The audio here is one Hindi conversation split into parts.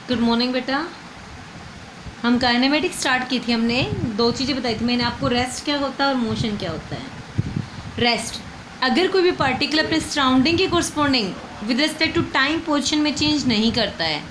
गुड मॉर्निंग बेटा। हम काइनेमेटिक स्टार्ट की थी, हमने दो चीज़ें बताई थी। मैंने आपको रेस्ट क्या होता है और मोशन क्या होता है। रेस्ट, अगर कोई भी पार्टिकल अपने सराउंडिंग के corresponding with respect to time position में चेंज नहीं करता है,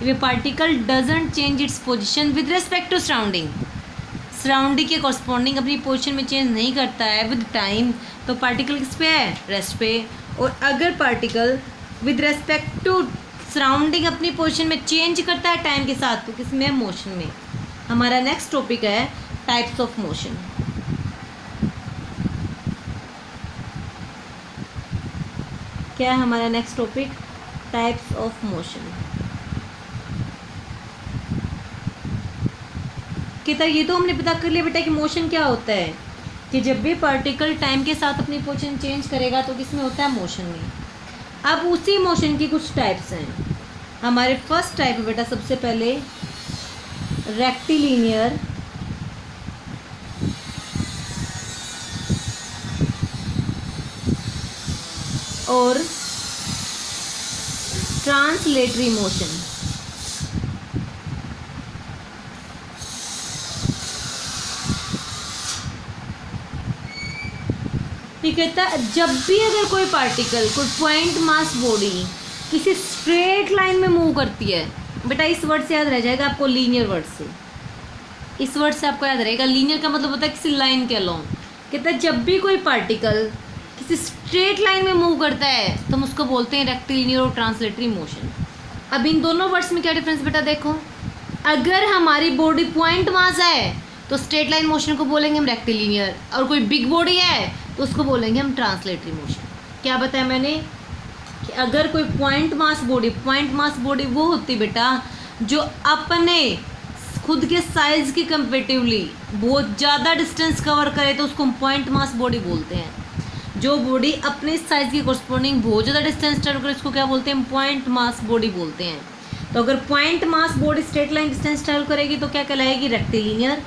ये particle doesn't change its position with respect to surrounding, surrounding के कोरस्पॉन्डिंग अपनी पोजीशन में चेंज नहीं करता है विद टाइम, तो पार्टिकल किस पे है? रेस्ट पे। और अगर particle with respect to surrounding अपनी पोजीशन में चेंज करता है टाइम के साथ, तो किस में? मोशन में। हमारा नेक्स्ट टॉपिक है टाइप्स ऑफ मोशन। क्या है हमारा next topic? Types of motion. कितना ये तो हमने पता कर लिया बेटा कि मोशन क्या होता है, कि जब भी पार्टिकल टाइम के साथ अपनी पोजीशन चेंज करेगा तो किस में होता है? मोशन में। अब उसी मोशन की कुछ टाइप्स हैं। हमारे फर्स्ट टाइप है बेटा, सबसे पहले रेक्टिलिनियर, और ट्रांसलेटरी मोशन। ठीक है, जब भी अगर कोई पार्टिकल, कोई पॉइंट मास बॉडी किसी स्ट्रेट लाइन में मूव करती है, बेटा इस वर्ड से याद रह जाएगा आपको, लीनियर वर्ड से। इस वर्ड से आपको याद रहेगा, लीनियर का मतलब होता है किसी लाइन के अलोंग। कहता है जब भी कोई पार्टिकल किसी स्ट्रेट लाइन में मूव करता है तो हम उसको बोलते हैं रेक्टिलिनियर और ट्रांसलेटरी मोशन। अब इन दोनों वर्ड्स में क्या डिफरेंस बेटा देखो। अगर हमारी बॉडी पॉइंट मास है तो स्ट्रेट लाइन मोशन को बोलेंगे हम रेक्टिलिनियर, और कोई बिग बॉडी है तो उसको बोलेंगे हम ट्रांसलेटरी मोशन। क्या बताया मैंने कि अगर कोई पॉइंट मास बॉडी वो होती बेटा जो अपने खुद के साइज की कंपेरेटिवली बहुत ज़्यादा डिस्टेंस कवर करे तो उसको हम पॉइंट मास बॉडी बोलते हैं। जो बॉडी अपने साइज के कोरस्पॉन्डिंग बहुत ज़्यादा डिस्टेंस ट्रेवल करे उसको क्या बोलते हैं? हम पॉइंट मास बॉडी बोलते हैं। तो अगर point mass body straight line distance travel करेगी तो क्या कहलाएगी? रेक्टिलिनियर।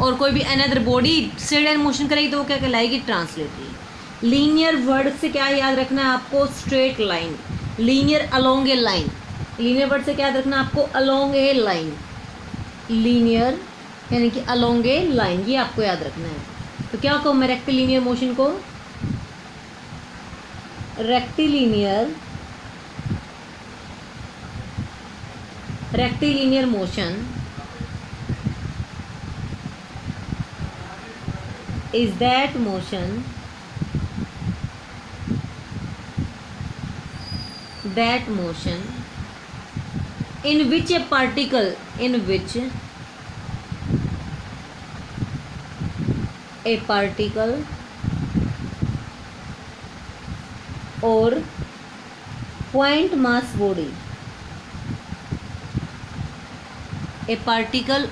और कोई भी another body straight line motion करेगी तो वो क्या कहलाएगी? ट्रांसलेटरी। लीनियर वर्ड से क्या याद रखना है आपको? Straight line. लीनियर अलोंग ए लाइन। लीनियर वर्ड से क्या याद रखना है आपको? अलोंग ए लाइन। लीनियर यानी कि अलोंग ए लाइन, ये आपको याद रखना है। तो क्या कहूँ मैं रेक्टिलिनियर मोशन को? Rectilinear motion is that motion in which a particle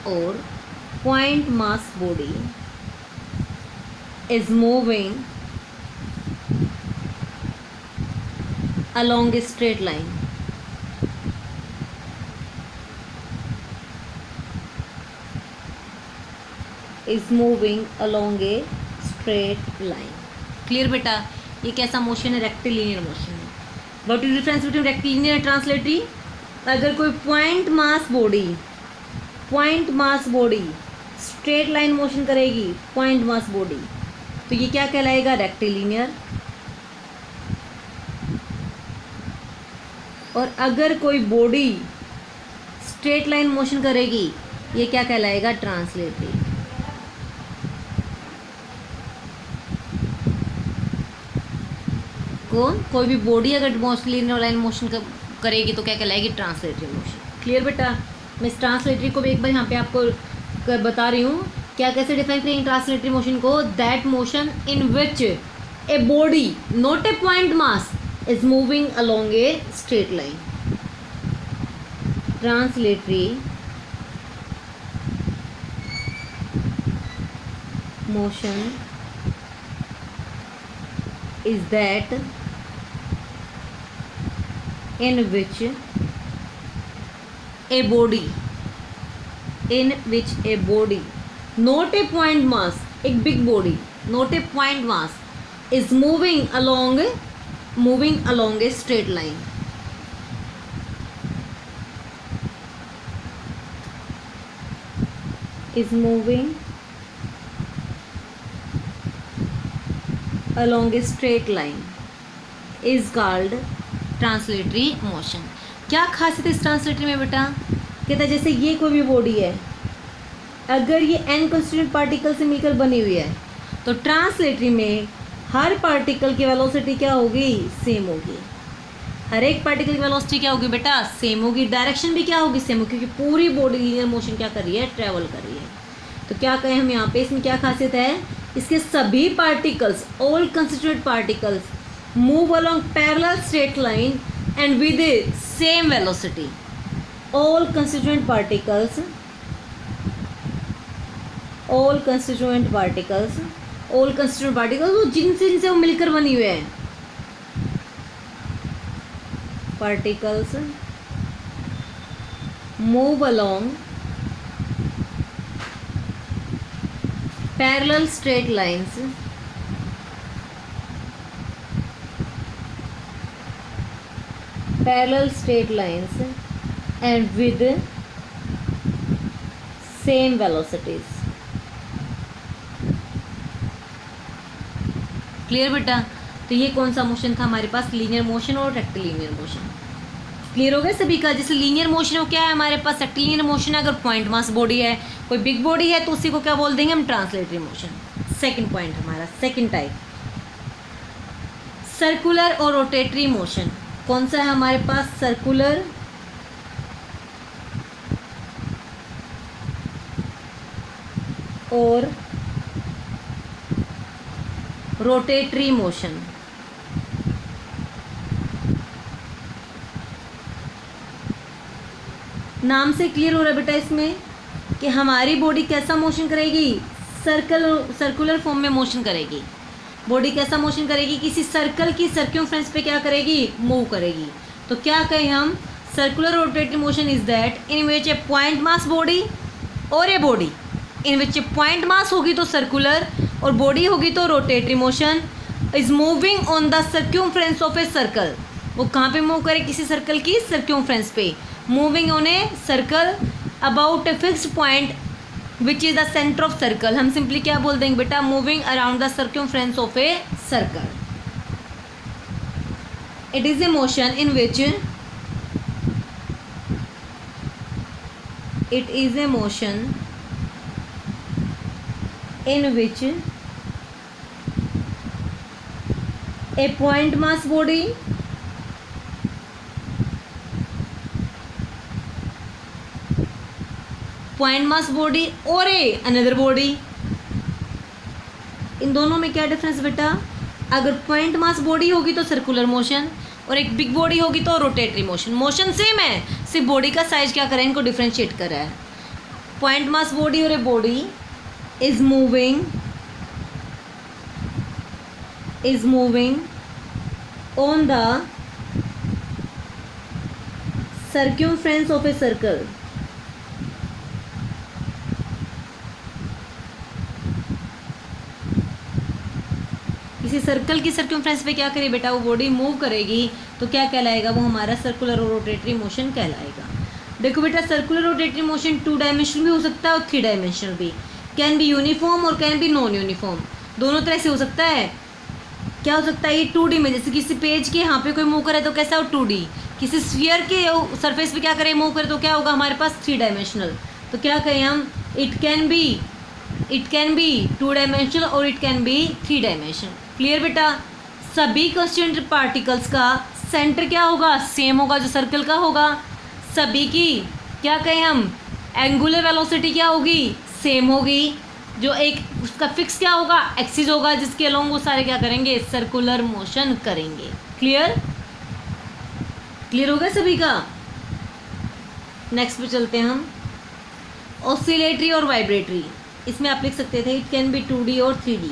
or point mass body is moving along a straight line. Clear बेटा? ये कैसा मोशन है? रेक्टिलिनियर मोशन है। What is difference between rectilinear and translatory? अगर कोई point mass body straight line motion करेगी, पॉइंट मास बॉडी, तो ये क्या कहलाएगा? रेक्टिलिनियर। और अगर कोई बॉडी स्ट्रेट लाइन मोशन करेगी, ये क्या कहलाएगा? ट्रांसलेटरी। कोई भी बॉडी अगर लीनियर लाइन मोशन करेगी तो क्या कहलाएगी? Translatory motion. क्लियर बेटा? मैं इस ट्रांसलेटरी को भी एक बार यहाँ पे आपको बता रही हूँ। क्या कैसे डिफाइन करेंगे ट्रांसलेटरी मोशन को? That motion in which a body not a point mass is moving along a straight line. Translatory motion is that in which a body not a point mass, एक big body not a point mass is moving along a straight line. is moving along a straight line is called translatory motion. क्या खासियत है इस ट्रांसलेटरी में बेटा? कहता है जैसे ये कोई भी बॉडी है, अगर ये n कंस्टिट्यूएंट पार्टिकल से मिलकर बनी हुई है तो ट्रांसलेटरी में हर पार्टिकल की वेलोसिटी क्या होगी? सेम होगी। हर एक पार्टिकल की वेलोसिटी क्या होगी बेटा? सेम होगी। डायरेक्शन भी क्या होगी? सेम होगी, क्योंकि पूरी बॉडी लीनियर मोशन क्या कर रही है? ट्रेवल कर रही है। तो क्या कहें हम यहाँ पे, इसमें क्या खासियत है? इसके सभी particles, all constituent particles move along parallel straight line and with same velocity. All constituent particles वो जिनसे वो मिलकर बनी हुए हैं, particles move along parallel straight lines and with same velocities। Clear बेटा? तो ये कौन सा मोशन था हमारे पास? लीनियर मोशन और रेक्टिलिनियर मोशन। क्लियर हो गया सभी का? जैसे लीनियर मोशन हो क्या है हमारे पास? रेक्टिलिनियर मोशन है, अगर पॉइंट मास बॉडी है, कोई बिग बॉडी है, तो उसी को क्या बोल देंगे हम? Translatory motion. सेकंड पॉइंट हमारा, सेकंड टाइप, सर्कुलर और रोटेटरी मोशन। कौन सा है हमारे पास? सर्कुलर और रोटेटरी मोशन। नाम से क्लियर हो रहा है बेटा इसमें कि हमारी बॉडी कैसा मोशन करेगी? सर्कुलर फॉर्म में मोशन करेगी। बॉडी कैसा मोशन करेगी? किसी सर्कल की सर्क्यूम्फ्रेंस पे क्या करेगी? मूव करेगी। तो क्या कहें हम? Circular rotatory motion is that in which a point mass body और a body in which a point मास होगी तो सर्कुलर और बॉडी होगी तो rotatory motion is moving on the circumference of a circle. वो कहाँ पे मूव करे? किसी सर्कल की सर्क्यूम्फ्रेंस पे। Moving on a circle about a fixed point which is the centre of circle. हम सिंपली क्या बोल देंगे बेटा? Moving around the circumference of a circle. It is a motion in which a point mass body और ए अनदर बॉडी। इन दोनों में क्या डिफरेंस बेटा? अगर पॉइंट मास बॉडी होगी तो सर्कुलर मोशन और एक बिग बॉडी होगी तो रोटेटरी मोशन। मोशन सेम है, सिर्फ बॉडी का साइज क्या करें, इनको डिफ्रेंशिएट कर रहा है। पॉइंट मास बॉडी और a body is moving on the circumference of a circle. किसी सर्कल की सर्कमफ्रेंस पे क्या करे बेटा? वो बॉडी मूव करेगी तो क्या कहलाएगा? वो हमारा सर्कुलर और रोटेटरी मोशन कहलाएगा। देखो बेटा, सर्कुलर रोटेटरी मोशन 2 डायमेंशनल भी हो सकता है और 3 डायमेंशनल भी। कैन बी यूनिफॉर्म और कैन बी नॉन यूनिफॉर्म, दोनों तरह से हो सकता है। क्या हो सकता है? ये 2D में, जैसे किसी पेज के यहाँ पे कोई मूव करे तो कैसा हो? 2D। किसी स्फीयर के सरफेस पे क्या करे? मूव करे तो क्या होगा हमारे पास? 3 डायमेंशनल। तो क्या कहें हम? इट कैन बी 2 डायमेंशनल और it can be 3 dimensional. Clear बेटा? सभी कंस्टिट्यूएंट पार्टिकल्स का सेंटर क्या होगा? सेम होगा, जो सर्कल का होगा। सभी की क्या कहें हम? एंगुलर वेलोसिटी क्या होगी? सेम होगी। जो एक उसका फिक्स क्या होगा? एक्सिस होगा, जिसके अलोंग वो सारे क्या करेंगे? सर्कुलर मोशन करेंगे। क्लियर हो गया सभी का? नेक्स्ट पे चलते हैं हम। ऑसिलेटरी और वाइब्रेटरी, इसमें आप लिख सकते थे इट कैन बी 2D और 3D।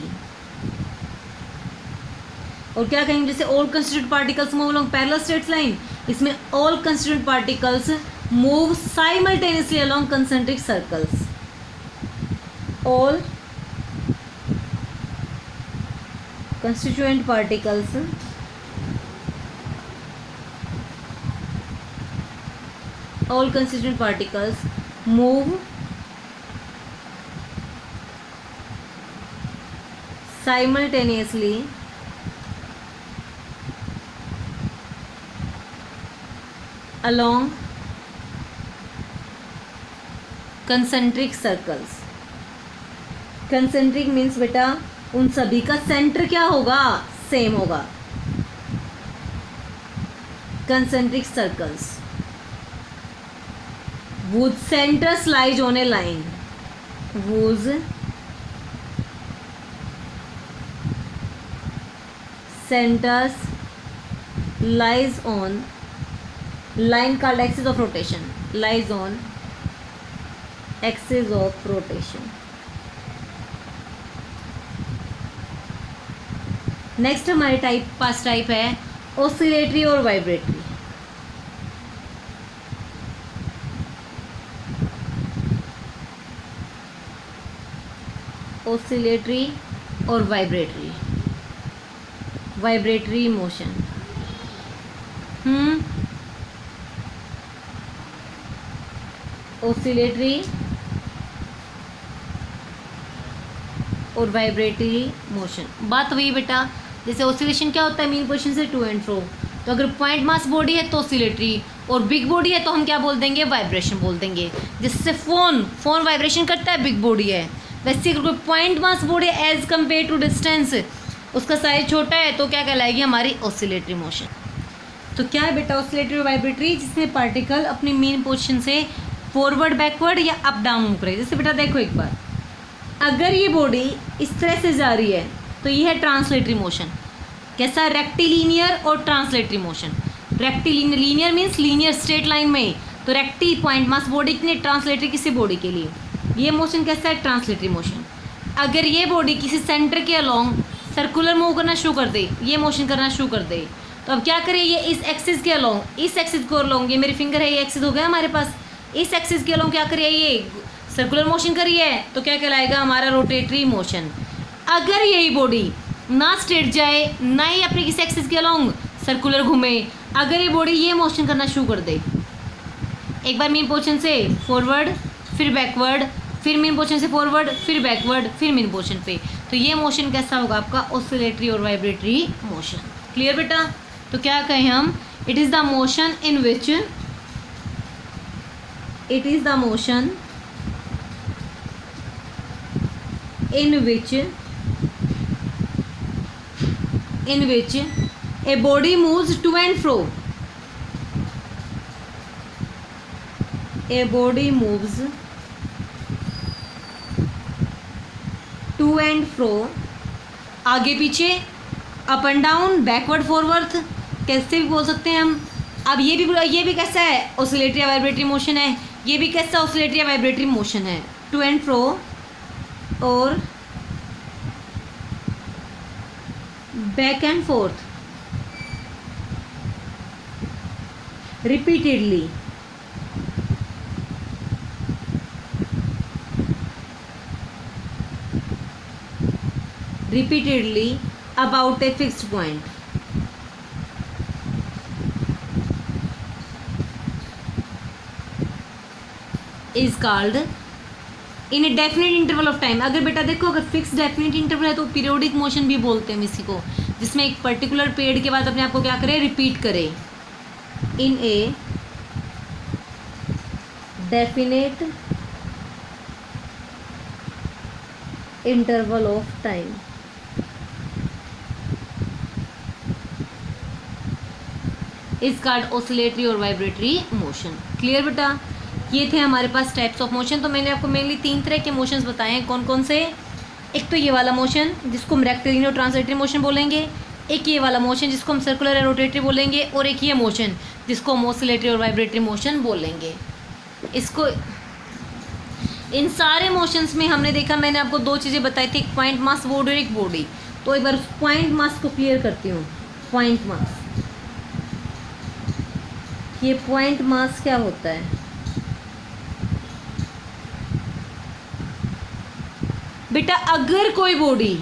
और क्या कहेंगे? जैसे all constituent particles move along parallel straight line, इसमें all constituent particles move simultaneously along concentric circles. All constituent particles move simultaneously along concentric circles. concentric means बेटा उन सभी का सेंटर क्या होगा, सेम होगा. concentric circles whose centers lies on a line, whose centers lies on line called axis of rotation, lies on axis of rotation. Next हमारे पास टाइप है ऑसिलेटरी और वाइब्रेटरी. ऑसिलेटरी और वाइब्रेटरी, वाइब्रेटरी मोशन. ऑसिलेटरी और वाइब्रेटरी मोशन. बात वही बेटा, जैसे ऑसिलेशन क्या होता है, मीन पोजीशन से टू एंड फ्रो. तो अगर पॉइंट मास बॉडी है तो ऑसिलेटरी, और बिग बॉडी है तो हम क्या बोल देंगे, वाइब्रेशन बोल देंगे. जिससे फोन वाइब्रेशन करता है, बिग बॉडी है. वैसे अगर कोई point mass body as compare to distance, उसका साइज छोटा है तो क्या कहलाएगी हमारी ऑसिलेटरी मोशन. तो क्या है बेटा ऑसिलेटरी और वाइब्रेटरी, जिसमें पार्टिकल अपनी मेन पोजीशन से फॉरवर्ड बैकवर्ड या अप डाउन मूव करे. जैसे बेटा देखो एक बार, अगर ये बॉडी इस तरह से जा रही है तो ये है ट्रांसलेटरी मोशन. कैसा, रेक्टिलीनियर और translatory motion. Rectilinear, linear means linear straight line में, तो रेक्टी पॉइंट मास बॉडी के लिए, ट्रांसलेटरी किसी बॉडी के लिए. ये मोशन कैसा है, ट्रांसलेटरी मोशन. अगर ये बॉडी किसी सेंटर के अलोंग सर्कुलर मूव करना शुरू कर दे, ये मोशन करना शुरू कर दे, तो अब क्या करे, ये इस एक्सिस के अलोंग, इस एक्सिस को अलोंग, ये मेरी फिंगर है, ये एक्सिस हो गया हमारे पास, इस एक्सिस के अलोंग क्या करिए, ये सर्कुलर मोशन करिए, तो क्या कहलाएगा हमारा रोटेटरी मोशन. अगर यही बॉडी ना स्ट्रेट जाए, ना ही अपने किसी एक्सिस के अलोंग सर्कुलर घूमे, अगर ये बॉडी ये मोशन करना शुरू कर दे, एक बार मेन पोजीशन से फॉरवर्ड फिर बैकवर्ड, फिर मेन पोजीशन से फॉरवर्ड फिर बैकवर्ड फिर मेन पोजीशन पे, तो ये मोशन कैसा होगा आपका, ऑसिलेटरी और वाइब्रेटरी मोशन. क्लियर बेटा. तो क्या कहें हम, it is the motion in which, it is the motion in which a body moves to and fro. A body moves to and fro, आगे पीछे, up and down, backward forward, कैसे भी बोल सकते हैं हम. अब ये भी कैसा है, ऑसिलेटरी या वाइब्रेटरी मोशन है. ये भी कैसा ऑसिलेटरी या वाइब्रेटरी मोशन है, टू एंड फ्रो और back and fourth repeatedly. repeatedly about a fixed point. Is called in a definite interval of time. अगर बेटा देखो, अगर फिक्स डेफिनेट इंटरवल है तो पीरियोडिक मोशन भी बोलते हैं इसी को, जिसमें एक पर्टिकुलर पीरियड के बाद अपने आप को क्या करे, रिपीट करे. In a definite interval of time. Is called oscillatory और वाइब्रेटरी मोशन. क्लियर बेटा. ये थे हमारे पास टाइप्स ऑफ मोशन. तो मैंने आपको मेनली 3 तरह के मोशंस बताए हैं. कौन कौन से, एक तो ये वाला मोशन जिसको हम रेक्टिलिनियर और ट्रांसलेटरी मोशन बोलेंगे, एक ये वाला मोशन जिसको हम सर्कुलर या रोटेटरी बोलेंगे, और एक ये मोशन जिसको हम ऑसिलेटरी और वाइब्रेटरी मोशन बोलेंगे. इसको इन सारे मोशंस में हमने देखा, मैंने आपको 2 चीज़ें बताई थी, एक पॉइंट मास बॉडी और एक बॉडी. तो एक बार पॉइंट मास को क्लियर करती हूँ. पॉइंट मास, ये पॉइंट मास क्या होता है बेटा, अगर कोई बॉडी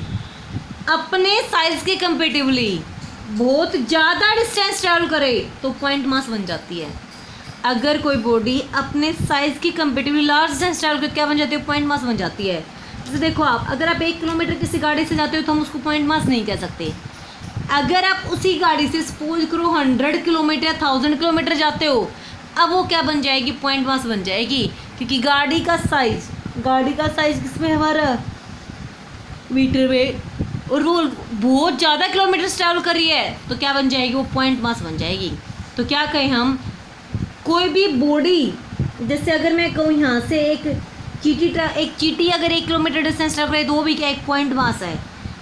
अपने साइज के कंपेटिवली बहुत ज़्यादा डिस्टेंस ट्रैवल करे तो पॉइंट मास बन जाती है. अगर कोई बॉडी अपने साइज की कंपेटिवली लार्ज डिस्टेंस ट्रैवल करके क्या बन जाती है, पॉइंट मास बन जाती है. जैसे देखो आप, अगर आप 1 किलोमीटर किसी गाड़ी से जाते हो तो हम उसको पॉइंट मास नहीं कह सकते। अगर आप उसी गाड़ी से सपोज करो 100 किलोमीटर या 1000 किलोमीटर जाते हो, अब वो क्या बन जाएगी, पॉइंट मास बन जाएगी, क्योंकि गाड़ी का साइज किसमें हमारा मीटर में, और वो बहुत ज़्यादा किलोमीटर ट्रैवल कर रही है तो क्या बन जाएगी, वो पॉइंट मास बन जाएगी। तो क्या कहें हम, कोई भी बॉडी, जैसे अगर मैं कहूँ यहाँ से एक चींटी अगर 1 किलोमीटर डिस्टेंस ट्रैवल करे तो वो भी क्या एक पॉइंट मास है,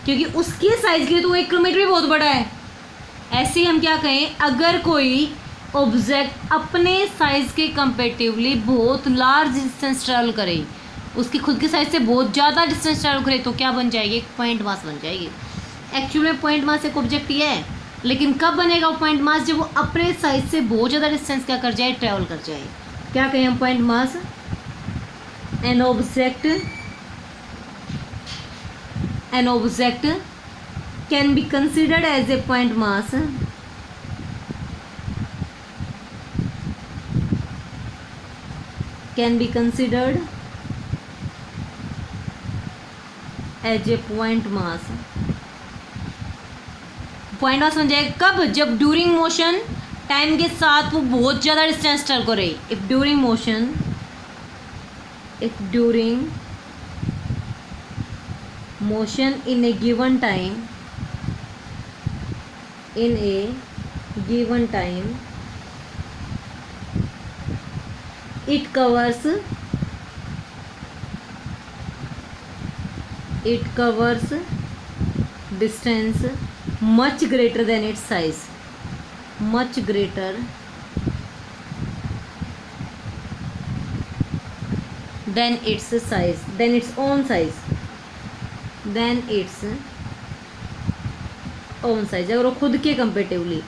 क्योंकि उसके साइज के लिए तो 1 किलोमीटर भी बहुत बड़ा है। ऐसे ही हम क्या कहें, अगर कोई ऑब्जेक्ट अपने साइज के कंपेरेटिवली बहुत लार्ज डिस्टेंस ट्रैवल करे, उसकी खुद के साइज से बहुत ज़्यादा डिस्टेंस ट्रैवल करे तो क्या बन जाएगी, एक पॉइंट मास बन जाएगी। एक्चुअली में पॉइंट मास एक ऑब्जेक्ट ही है, लेकिन कब बनेगा वो पॉइंट मास, जब वो अपने साइज से बहुत ज़्यादा डिस्टेंस क्या कर जाए, ट्रैवल कर जाए। क्या कहें हम point mass, an object can be considered as a point mass can be considered as a point mass। Point mass बन जाएगा कब, जब ड्यूरिंग मोशन, टाइम के साथ वो बहुत ज़्यादा डिस्टेंस ट्रैवल करे। If during motion in a given time it covers distance much greater than its size, much greater than its size, than its own size, अगर वो खुद के कंपेरेटिवली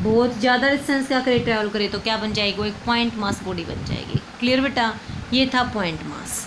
बहुत ज़्यादा डिस्टेंस क्या करे, ट्रैवल करे, तो क्या बन जाएगी, वो एक पॉइंट मास बॉडी बन जाएगी। क्लियर बेटा, ये था पॉइंट मास।